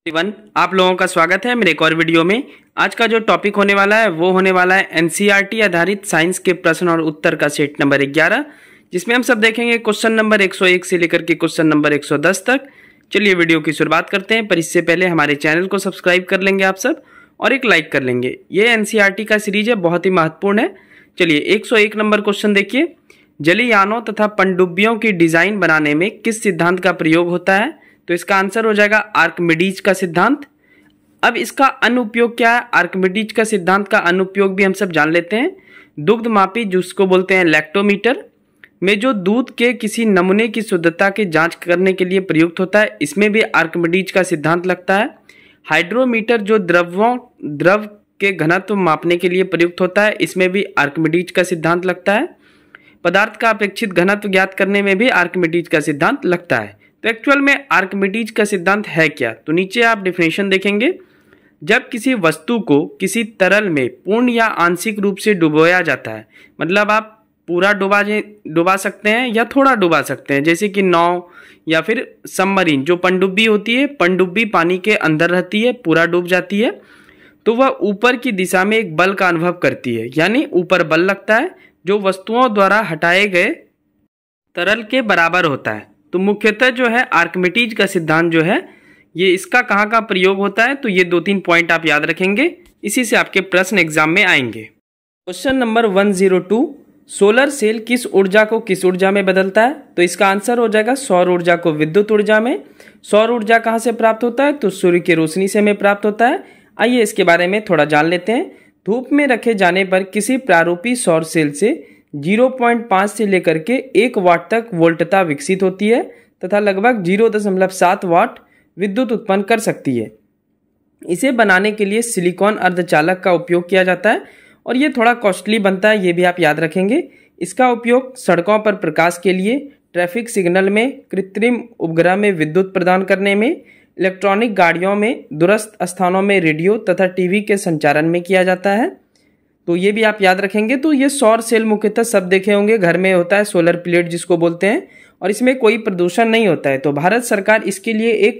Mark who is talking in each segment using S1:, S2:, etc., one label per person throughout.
S1: Everyone, आप लोगों का स्वागत है मेरे एक और वीडियो में। आज का जो टॉपिक होने वाला है वो होने वाला है एनसीईआरटी आधारित साइंस के प्रश्न और उत्तर का सेट नंबर 11, जिसमें हम सब देखेंगे क्वेश्चन नंबर 101 से लेकर के क्वेश्चन नंबर 110 तक। चलिए वीडियो की शुरुआत करते हैं, पर इससे पहले हमारे चैनल को सब्सक्राइब कर लेंगे आप सब और एक लाइक कर लेंगे। ये एनसीईआरटी का सीरीज है, बहुत ही महत्वपूर्ण है। चलिए 101 नंबर क्वेश्चन देखिए, जलीय यानों तथा पनडुब्बियों की डिजाइन बनाने में किस सिद्धांत का प्रयोग होता है? तो इसका आंसर हो जाएगा आर्किमिडीज का सिद्धांत। अब इसका अनुपयोग क्या है? आर्किमिडीज का सिद्धांत का अनुपयोग भी हम सब जान लेते हैं। दुग्ध मापी, जिसको बोलते हैं लैक्टोमीटर, में जो दूध के किसी नमूने की शुद्धता की जांच करने के लिए प्रयुक्त होता है, इसमें भी आर्किमिडीज का सिद्धांत लगता है। हाइड्रोमीटर, जो द्रव के घनत्व मापने के लिए प्रयुक्त होता है, इसमें भी आर्किमिडीज का सिद्धांत लगता है। पदार्थ का अपेक्षित घनत्व ज्ञात करने में भी आर्किमिडीज का सिद्धांत लगता है। तो एक्चुअल में आर्किमिडीज का सिद्धांत है क्या? तो नीचे आप डेफिनेशन देखेंगे, जब किसी वस्तु को किसी तरल में पूर्ण या आंशिक रूप से डुबोया जाता है, मतलब आप पूरा डुबा सकते हैं या थोड़ा डुबा सकते हैं, जैसे कि नाव या फिर सबमरीन, जो पनडुब्बी होती है, पनडुब्बी पानी के अंदर रहती है, पूरा डूब जाती है, तो वह ऊपर की दिशा में एक बल का अनुभव करती है, यानी ऊपर बल लगता है जो वस्तुओं द्वारा हटाए गए तरल के बराबर होता है। तो मुख्यतः जो है आर्किमिडीज का सिद्धांत जो है ये इसका कहाँ का प्रयोग होता है, तो ये 2-3 पॉइंट आप याद रखेंगे, इसी से आपके प्रश्न एग्जाम में आएंगे। क्वेश्चन नंबर 102, सोलर सेल किस ऊर्जा को किस ऊर्जा में बदलता है? तो इसका आंसर हो जाएगा सौर ऊर्जा को विद्युत ऊर्जा में। सौर ऊर्जा कहाँ से प्राप्त होता है? तो सूर्य की रोशनी से हमें प्राप्त होता है। आइए इसके बारे में थोड़ा जान लेते हैं। धूप में रखे जाने पर किसी प्रारूपी सौर सेल से 0.5 से लेकर के 1 वाट तक वोल्टता विकसित होती है तथा लगभग 0.7 वाट विद्युत उत्पन्न कर सकती है। इसे बनाने के लिए सिलिकॉन अर्धचालक का उपयोग किया जाता है और ये थोड़ा कॉस्टली बनता है, ये भी आप याद रखेंगे। इसका उपयोग सड़कों पर प्रकाश के लिए, ट्रैफिक सिग्नल में, कृत्रिम उपग्रह में विद्युत प्रदान करने में, इलेक्ट्रॉनिक गाड़ियों में, दूरस्थ स्थानों में रेडियो तथा टीवी के संचारण में किया जाता है। तो ये भी आप याद रखेंगे। तो ये सौर सेल मुख्यतः सब देखे होंगे, घर में होता है सोलर प्लेट जिसको बोलते हैं, और इसमें कोई प्रदूषण नहीं होता है। तो भारत सरकार इसके लिए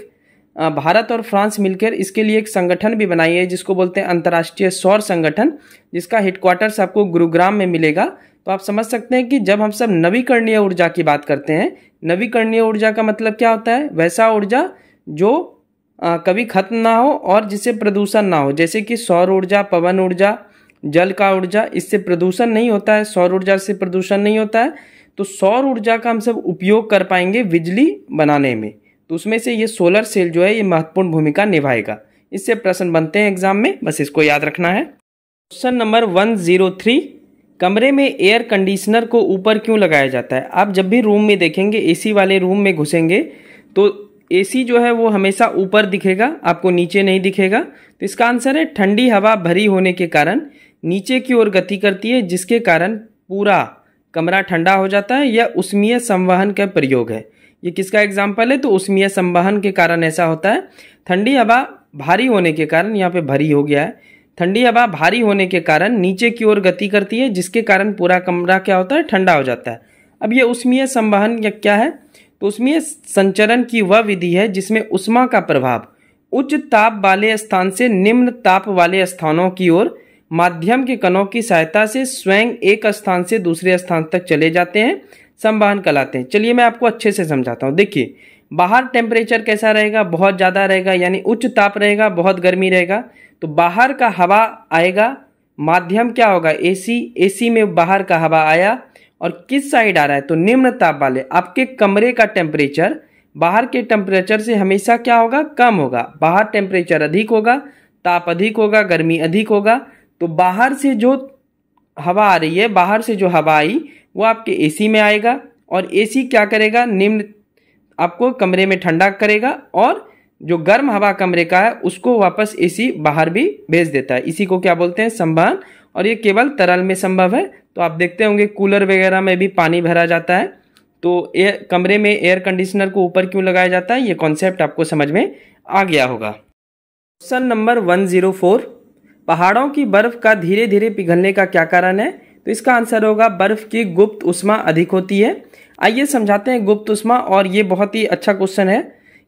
S1: भारत और फ्रांस मिलकर इसके लिए एक संगठन भी बनाई है जिसको बोलते हैं अंतर्राष्ट्रीय सौर संगठन, जिसका हेडक्वार्टर्स आपको गुरुग्राम में मिलेगा। तो आप समझ सकते हैं कि जब हम सब नवीकरणीय ऊर्जा की बात करते हैं, नवीकरणीय ऊर्जा का मतलब क्या होता है? वैसा ऊर्जा जो कभी खत्म ना हो और जिससे प्रदूषण ना हो, जैसे कि सौर ऊर्जा, पवन ऊर्जा, जल का ऊर्जा, इससे प्रदूषण नहीं होता है, सौर ऊर्जा से प्रदूषण नहीं होता है। तो सौर ऊर्जा का हम सब उपयोग कर पाएंगे बिजली बनाने में, तो उसमें से ये सोलर सेल जो है ये महत्वपूर्ण भूमिका निभाएगा। इससे प्रश्न बनते हैं एग्जाम में, बस इसको याद रखना है। क्वेश्चन नंबर 103, कमरे में एयर कंडीशनर को ऊपर क्यों लगाया जाता है? आप जब भी रूम में देखेंगे, एसी वाले रूम में घुसेंगे तो एसी जो है वो हमेशा ऊपर दिखेगा, आपको नीचे नहीं दिखेगा। तो इसका आंसर है ठंडी हवा भरी होने के कारण नीचे की ओर गति करती है, जिसके कारण पूरा कमरा ठंडा हो जाता है। यह ऊष्मीय संवहन का प्रयोग है। ये किसका एग्जाम्पल है? तो ऊष्मीय संवहन के कारण ऐसा होता है। ठंडी हवा भारी होने के कारण, यहाँ पे भरी हो गया है, ठंडी हवा भारी होने के कारण नीचे की ओर गति करती है, जिसके कारण पूरा कमरा क्या होता है? ठंडा हो जाता है। अब ये ऊष्मीय संवहन क्या है? तो ऊष्मीय संचरण की वह विधि है जिसमें ऊष्मा का प्रभाव उच्च ताप वाले स्थान से निम्न ताप वाले स्थानों की ओर माध्यम के कणों की सहायता से स्वयं एक स्थान से दूसरे स्थान तक चले जाते हैं, संवहन कहलाते हैं। चलिए मैं आपको अच्छे से समझाता हूँ। देखिए, बाहर टेम्परेचर कैसा रहेगा? बहुत ज़्यादा रहेगा, यानी उच्च ताप रहेगा, बहुत गर्मी रहेगा। तो बाहर का हवा आएगा, माध्यम क्या होगा? एसी, एसी में बाहर का हवा आया और किस साइड आ रहा है? तो निम्न ताप वाले। आपके कमरे का टेम्परेचर बाहर के टेम्परेचर से हमेशा क्या होगा? कम होगा। बाहर टेम्परेचर अधिक होगा, ताप अधिक होगा, गर्मी अधिक होगा। तो बाहर से जो हवा आ रही है, बाहर से जो हवा आई वो आपके एसी में आएगा और एसी क्या करेगा? निम्न आपको कमरे में ठंडा करेगा और जो गर्म हवा कमरे का है उसको वापस एसी बाहर भी भेज देता है। इसी को क्या बोलते हैं? संवहन। और ये केवल तरल में संभव है। तो आप देखते होंगे कूलर वगैरह में भी पानी भरा जाता है। तो कमरे में एयर कंडीशनर को ऊपर क्यों लगाया जाता है, ये कॉन्सेप्ट आपको समझ में आ गया होगा। क्वेश्चन नंबर 104, पहाड़ों की बर्फ का धीरे धीरे पिघलने का क्या कारण है? तो इसका आंसर होगा बर्फ की गुप्त उष्मा अधिक होती है। आइए समझाते हैं गुप्त उष्मा, और ये बहुत ही अच्छा क्वेश्चन है।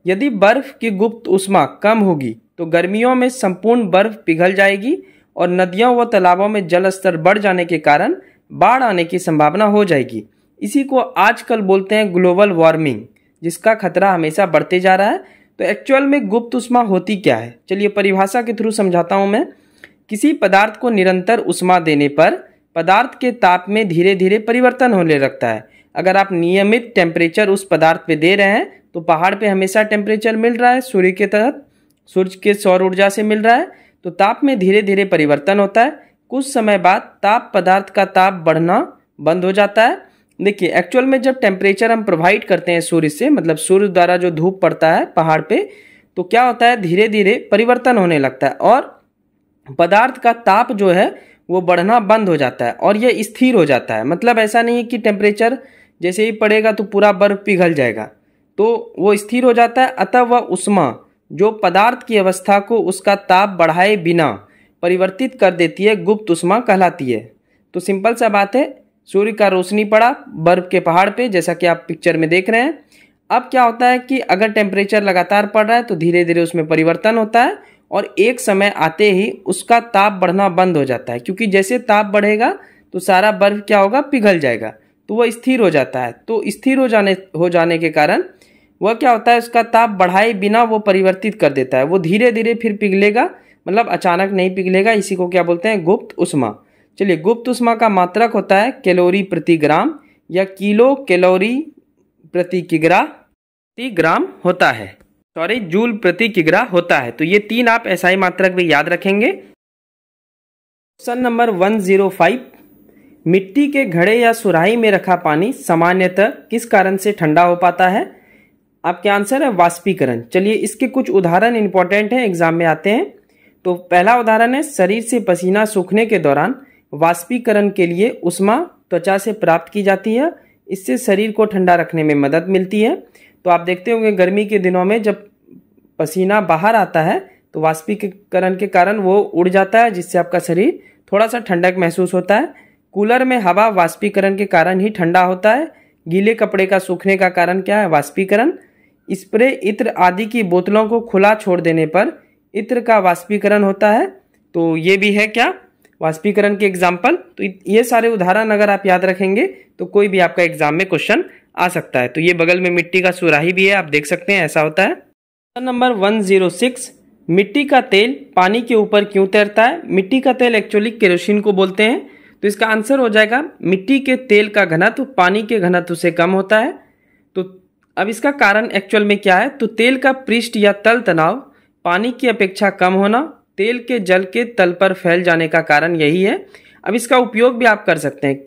S1: यदि बर्फ की गुप्त ऊष्मा कम होगी तो गर्मियों में संपूर्ण बर्फ पिघल जाएगी और नदियों व तालाबों में जल स्तर बढ़ जाने के कारण बाढ़ आने की संभावना हो जाएगी। इसी को आजकल बोलते हैं ग्लोबल वार्मिंग, जिसका खतरा हमेशा बढ़ते जा रहा है। तो एक्चुअल में गुप्त ऊष्मा होती क्या है, चलिए परिभाषा के थ्रू समझाता हूं मैं। किसी पदार्थ को निरंतर ऊष्मा देने पर पदार्थ के ताप में धीरे धीरे परिवर्तन होने लगता है। अगर आप नियमित टेम्परेचर उस पदार्थ पे दे रहे हैं तो पहाड़ पे हमेशा टेम्परेचर मिल रहा है, सूर्य के तहत सूर्य के सौर ऊर्जा से मिल रहा है, तो ताप में धीरे धीरे परिवर्तन होता है। कुछ समय बाद ताप पदार्थ का ताप बढ़ना बंद हो जाता है। देखिए एक्चुअल में जब टेम्परेचर हम प्रोवाइड करते हैं सूर्य से, मतलब सूर्य द्वारा जो धूप पड़ता है पहाड़ पे, तो क्या होता है धीरे धीरे परिवर्तन होने लगता है और पदार्थ का ताप जो है वो बढ़ना बंद हो जाता है और ये स्थिर हो जाता है। मतलब ऐसा नहीं है कि टेम्परेचर जैसे ही पड़ेगा तो पूरा बर्फ पिघल जाएगा, तो वो स्थिर हो जाता है। अतः वह ऊष्मा जो पदार्थ की अवस्था को उसका ताप बढ़ाए बिना परिवर्तित कर देती है गुप्त ऊष्मा कहलाती है। तो सिंपल सा बात है, सूर्य का रोशनी पड़ा बर्फ के पहाड़ पे, जैसा कि आप पिक्चर में देख रहे हैं। अब क्या होता है कि अगर टेम्परेचर लगातार बढ़ रहा है तो धीरे धीरे उसमें परिवर्तन होता है और एक समय आते ही उसका ताप बढ़ना बंद हो जाता है, क्योंकि जैसे ताप बढ़ेगा तो सारा बर्फ क्या होगा, पिघल जाएगा, तो वह स्थिर हो जाता है। तो स्थिर हो जाने के कारण वह क्या होता है, उसका ताप बढ़ाए बिना वो परिवर्तित कर देता है। वो धीरे धीरे फिर पिघलेगा, मतलब अचानक नहीं पिघलेगा। इसी को क्या बोलते हैं, गुप्त ऊष्मा। चलिए, गुप्त ऊष्मा का मात्रक होता है कैलोरी प्रति ग्राम या किलो कैलोरी प्रति किग्रा होता है, जूल प्रति किग्रा होता है। तो ये 3 आप एसआई मात्रक भी याद रखेंगे। क्वेश्चन नंबर 105, मिट्टी के घड़े या सुराही में रखा पानी सामान्यतः किस कारण से ठंडा हो पाता है? आपके आंसर है वाष्पीकरण। चलिए इसके कुछ उदाहरण इंपॉर्टेंट हैं, एग्जाम में आते हैं। तो पहला उदाहरण है, शरीर से पसीना सूखने के दौरान वाष्पीकरण के लिए ऊष्मा त्वचा से प्राप्त की जाती है, इससे शरीर को ठंडा रखने में मदद मिलती है। तो आप देखते होंगे गर्मी के दिनों में जब पसीना बाहर आता है तो वाष्पीकरण के कारण वो उड़ जाता है, जिससे आपका शरीर थोड़ा सा ठंडक महसूस होता है। कूलर में हवा वाष्पीकरण के कारण ही ठंडा होता है। गीले कपड़े का सूखने का कारण क्या है, वाष्पीकरण। स्प्रे, इत्र आदि की बोतलों को खुला छोड़ देने पर इत्र का वाष्पीकरण होता है। तो ये भी है क्या, वाष्पीकरण के एग्जाम्पल। तो ये सारे उदाहरण अगर आप याद रखेंगे तो कोई भी आपका एग्जाम में क्वेश्चन आ सकता है। तो ये बगल में मिट्टी का सुराही भी है, आप देख सकते हैं, ऐसा होता है। क्वेश्चन नंबर 106, मिट्टी का तेल पानी के ऊपर क्यों तैरता है? मिट्टी का तेल एक्चुअली केरोसिन को बोलते हैं। तो इसका आंसर हो जाएगा, मिट्टी के तेल का घनत्व पानी के घनत्व से कम होता है। तो अब इसका कारण एक्चुअल में क्या है, तो तेल का पृष्ठ या तल तनाव पानी की अपेक्षा कम होना, तेल के जल के तल पर फैल जाने का कारण यही है। अब इसका उपयोग भी आप कर सकते हैं।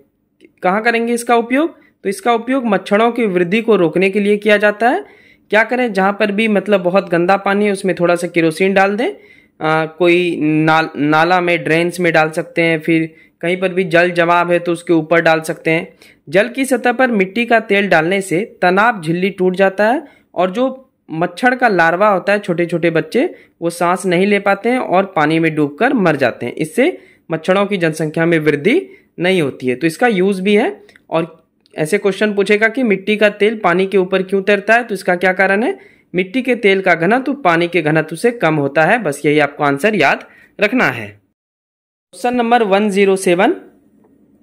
S1: कहाँ करेंगे इसका उपयोग? तो इसका उपयोग मच्छरों की वृद्धि को रोकने के लिए किया जाता है। क्या करें, जहाँ पर भी मतलब बहुत गंदा पानी है उसमें थोड़ा सा केरोसिन डाल दें। कोई नाला में, ड्रेन्स में डाल सकते हैं, फिर कहीं पर भी जल जमाव है तो उसके ऊपर डाल सकते हैं। जल की सतह पर मिट्टी का तेल डालने से तनाव झिल्ली टूट जाता है और जो मच्छर का लार्वा होता है, छोटे छोटे बच्चे, वो सांस नहीं ले पाते हैं और पानी में डूबकर मर जाते हैं। इससे मच्छरों की जनसंख्या में वृद्धि नहीं होती है। तो इसका यूज भी है। और ऐसे क्वेश्चन पूछेगा कि मिट्टी का तेल पानी के ऊपर क्यों तैरता है, तो इसका क्या कारण है, मिट्टी के तेल का घनत्व पानी के घनत्व से कम होता है। बस यही आपको आंसर याद रखना है। क्वेश्चन नंबर 107,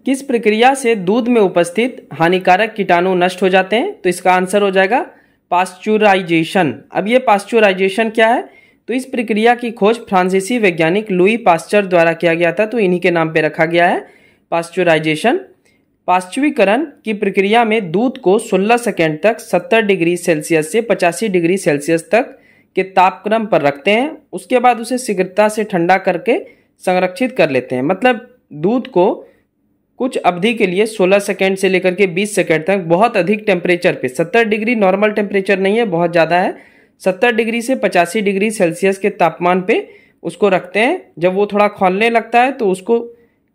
S1: किस प्रक्रिया से दूध में उपस्थित हानिकारक कीटाणु नष्ट हो जाते हैं? तो इसका आंसर हो जाएगा पास्चुराइजेशन। अब ये पास्चुराइजेशन क्या है, तो इस प्रक्रिया की खोज फ्रांसीसी वैज्ञानिक लुई पास्चर द्वारा किया गया था, तो इन्हीं के नाम पे रखा गया है पास्चुराइजेशन। पाश्चुरीकरण की प्रक्रिया में दूध को 16 सेकेंड तक 70 डिग्री सेल्सियस से 85 डिग्री सेल्सियस तक के तापक्रम पर रखते हैं। उसके बाद उसे शीघ्रता से ठंडा करके संरक्षित कर लेते हैं। मतलब दूध को कुछ अवधि के लिए 16 सेकेंड से लेकर के 20 सेकेंड तक बहुत अधिक टेम्परेचर पे, 70 डिग्री नॉर्मल टेम्परेचर नहीं है, बहुत ज़्यादा है, 70 डिग्री से 85 डिग्री सेल्सियस के तापमान पे उसको रखते हैं। जब वो थोड़ा खौलने लगता है तो उसको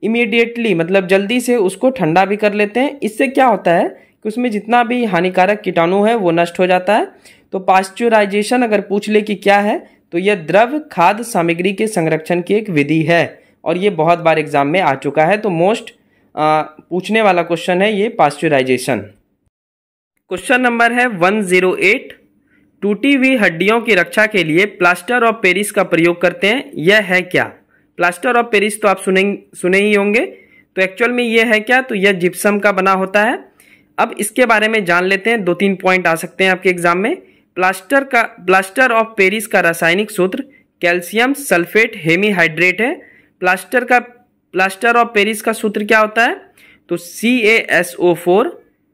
S1: इमीडिएटली, मतलब जल्दी से उसको ठंडा भी कर लेते हैं। इससे क्या होता है कि उसमें जितना भी हानिकारक कीटाणु है वो नष्ट हो जाता है। तो पाश्चुराइजेशन अगर पूछ ले कि क्या है, तो यह द्रव खाद्य सामग्री के संरक्षण की एक विधि है और ये बहुत बार एग्जाम में आ चुका है। तो मोस्ट पूछने वाला क्वेश्चन है ये पाश्चुराइजेशन। क्वेश्चन नंबर है 108, टूटी हुई हड्डियों की रक्षा के लिए प्लास्टर ऑफ पेरिस का प्रयोग करते हैं, यह है क्या? प्लास्टर ऑफ पेरिस तो आप सुने ही होंगे। तो एक्चुअल में यह है क्या? तो यह जिप्सम का बना होता है। अब इसके बारे में जान लेते हैं, 2-3 पॉइंट आ सकते हैं आपके एग्जाम में। प्लास्टर ऑफ पेरिस का रासायनिक सूत्र कैल्शियम सल्फेट हेमीहाइड्रेट है। प्लास्टर ऑफ पेरिस का सूत्र क्या होता है? तो CaSO4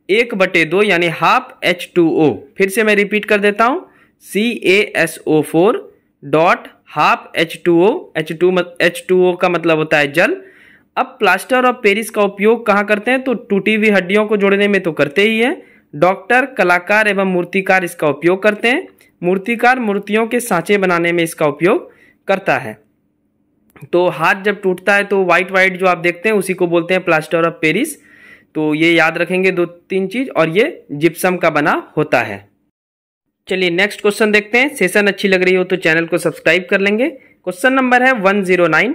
S1: 1/2 यानी हाफ H2O। फिर से मैं रिपीट कर देता हूं, CaSO4 dot half H2O। H2O का मतलब होता है जल। अब प्लास्टर ऑफ पेरिस का उपयोग कहाँ करते हैं? तो टूटी हुई हड्डियों को जोड़ने में तो करते ही हैं। डॉक्टर, कलाकार एवं मूर्तिकार इसका उपयोग करते हैं। मूर्तिकार मूर्तियों के सांचे बनाने में इसका उपयोग करता है। तो हाथ जब टूटता है तो वाइट जो आप देखते हैं उसी को बोलते हैं प्लास्टर ऑफ पेरिस। तो ये याद रखेंगे 2-3 चीज, और ये जिप्सम का बना होता है। चलिए नेक्स्ट क्वेश्चन देखते हैं। सेशन अच्छी लग रही हो तो चैनल को सब्सक्राइब कर लेंगे। क्वेश्चन नंबर है 109,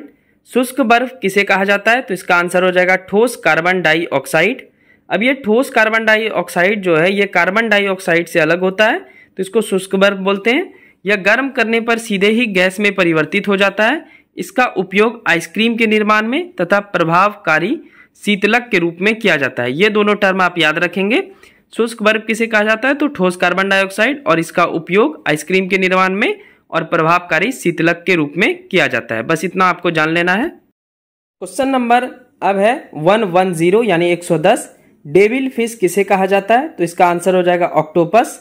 S1: शुष्क बर्फ किसे कहा जाता है? तो इसका आंसर हो जाएगा ठोस कार्बन डाइऑक्साइड। अब ये ठोस कार्बन डाइऑक्साइड जो है ये कार्बन डाइऑक्साइड से अलग होता है, तो इसको शुष्क बर्फ बोलते हैं। यह गर्म करने पर सीधे ही गैस में परिवर्तित हो जाता है। इसका उपयोग आइसक्रीम के निर्माण में तथा प्रभावकारी शीतलक के रूप में किया जाता है। ये दोनों टर्म आप याद रखेंगे। शुष्क बर्फ किसे कहा जाता है? तो ठोस कार्बन डाइऑक्साइड, और इसका उपयोग आइसक्रीम के निर्माण में और प्रभावकारी शीतलक के रूप में किया जाता है। बस इतना आपको जान लेना है। क्वेश्चन नंबर अब है 110 यानी 110, डेविल फिश किसे कहा जाता है? तो इसका आंसर हो जाएगा ऑक्टोपस।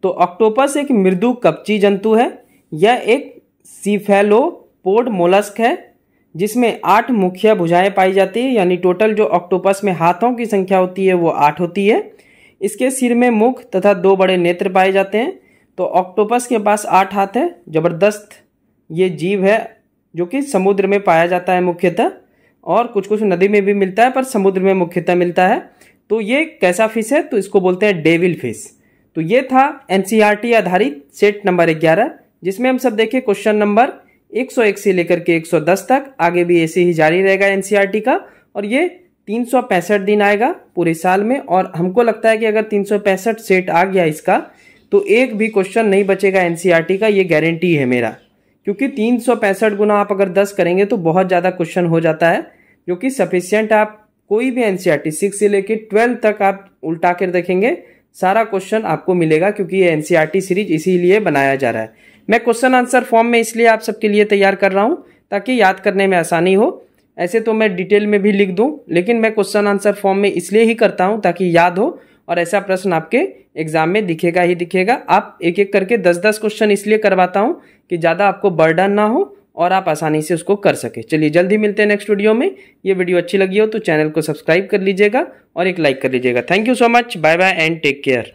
S1: तो ऑक्टोपस एक मृदु कवची जंतु है। यह एक सीफेलोपोड मोलस्क है जिसमें 8 मुख्य भुजाएं पाई जाती है, यानी टोटल जो ऑक्टोपस में हाथों की संख्या होती है वो 8 होती है। इसके सिर में मुख तथा 2 बड़े नेत्र पाए जाते हैं। तो ऑक्टोपस के पास 8 हाथ है। जबरदस्त ये जीव है जो कि समुद्र में पाया जाता है मुख्यतः, और कुछ कुछ नदी में भी मिलता है पर समुद्र में मुख्यतः मिलता है। तो ये कैसा फिश है? तो इसको बोलते हैं डेविल फिश। तो ये था एनसीईआरटी आधारित सेट नंबर 11, जिसमें हम सब देखे क्वेश्चन नंबर 101 से लेकर के 110 तक। आगे भी ऐसे ही जारी रहेगा एनसीईआरटी का, और ये 365 दिन आएगा पूरे साल में। और हमको लगता है कि अगर 365 सेट आ गया इसका तो एक भी क्वेश्चन नहीं बचेगा एनसीईआरटी का, ये गारंटी है मेरा। क्योंकि 365 गुना आप अगर 10 करेंगे तो बहुत ज़्यादा क्वेश्चन हो जाता है, जो कि सफिशियंट। आप कोई भी एनसीईआरटी 6 से लेकर 12 तक आप उल्टा कर देखेंगे, सारा क्वेश्चन आपको मिलेगा, क्योंकि ये एनसीईआरटी सीरीज इसीलिए बनाया जा रहा है। मैं क्वेश्चन आंसर फॉर्म में इसलिए आप सबके लिए तैयार कर रहा हूं ताकि याद करने में आसानी हो। ऐसे तो मैं डिटेल में भी लिख दूं, लेकिन मैं क्वेश्चन आंसर फॉर्म में इसलिए ही करता हूं ताकि याद हो, और ऐसा प्रश्न आपके एग्जाम में दिखेगा ही दिखेगा। आप एक एक करके 10-10 क्वेश्चन इसलिए करवाता हूं कि ज़्यादा आपको बर्डन ना हो और आप आसानी से उसको कर सके। चलिए जल्दी मिलते हैं नेक्स्ट वीडियो में। ये वीडियो अच्छी लगी हो तो चैनल को सब्सक्राइब कर लीजिएगा और एक लाइक कर लीजिएगा। Thank you so much, bye bye and take care.